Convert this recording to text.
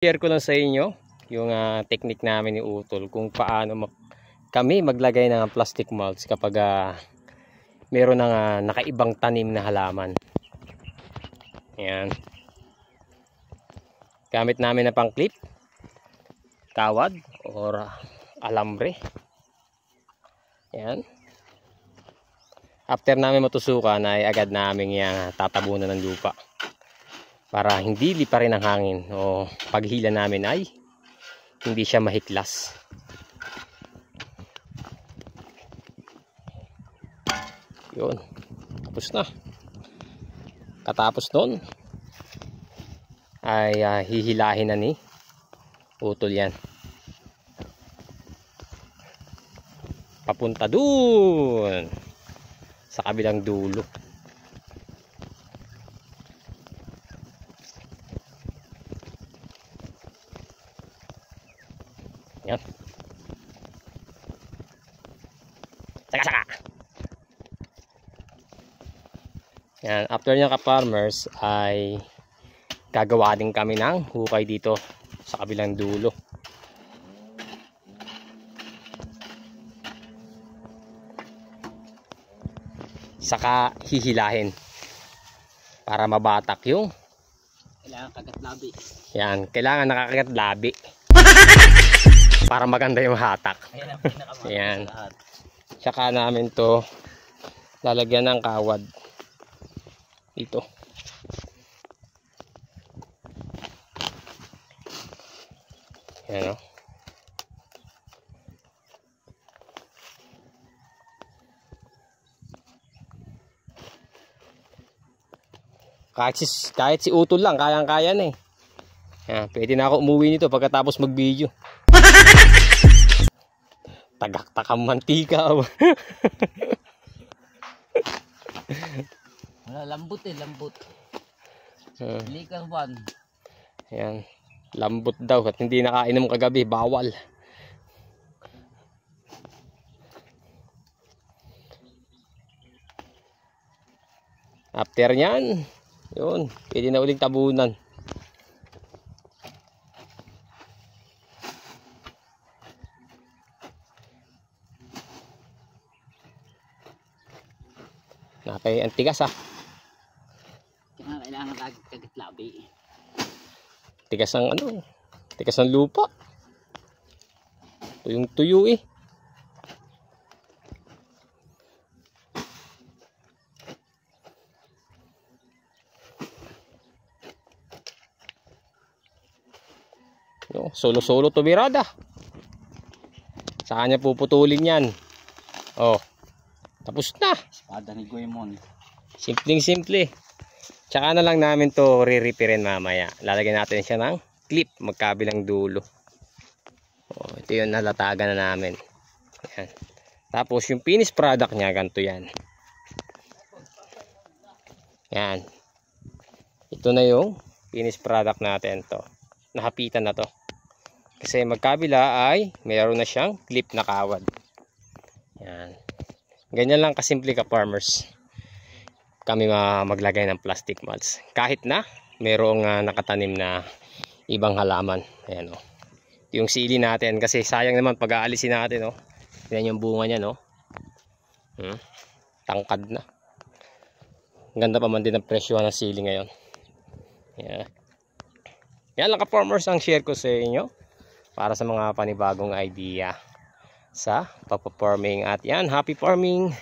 Share ko lang sa inyo yung technique namin ni Utol kung paano kami maglagay ng plastic mulch kapag meron ng nakaibang tanim na halaman. Ayan. Gamit namin na pang clip, kawad or alambre. Ayan. After namin matusukan ay agad namin yung tatabunan ng lupa para hindi liparin ang hangin o paghila namin ay hindi siya mahiklas. Yun, tapos na. Katapos nun ay hihilahin na ni Utol yan papunta dun sa kabilang dulo. Yan. Saka. Yan. After niya ka-farmers ay gagawa din kami ng hukay dito sa kabilang dulo. Saka hihilahin para mabatak yung kailangan kagat labi. Yan, kailangan nakakagat labi para maganda yung hatak. Yan. Saka namin to lalagyan ng kawad dito. Yan o. Kahit si Utol lang, kayang-kaya na eh. Yan, pwede na ako umuwi nito pagkatapos mag-video. Tagak-takang mantika. Wala, lambot eh, lambot. Likas ban. Yan, lambot daw at hindi nakainom kagabi, bawal. After nyan, yun, pwede na uling tabunan. Napay ang tigas Kailangan kagat labi. Tigas ng ano, tigas ng lupa. Tuyong tuyo eh. No, solo-solo tumirada. Sa kanya puputulin yan. Oh. Tapos na. Espada ni Goemon. Simpleng-simple. Tsaka na lang namin to re-repairin mamaya. Lalagyan natin siya ng clip magkabilang dulo. Oh, ito yung nalatagan na namin. Ayan. Tapos yung finished product niya, ganito yan. Yan. Ito na yung finished product natin to. Nahapitan na to. Kasi magkabila ay mayroon na siyang clip na kawad. Yan. Ganyan lang kasimple ka farmers. Kami maglagay ng plastic mulch. Kahit na mayroong nakatanim na ibang halaman. Ayan o. Yung sili natin. Kasi sayang naman pag aalisin natin o. Yan yung bunga niya no. Tangkad na. Ganda pa man din ang presyo ng sili ngayon. Yan. Yan lang ka farmers ang share ko sa inyo. Para sa mga panibagong idea sa pagpa-farming. At yan, happy farming!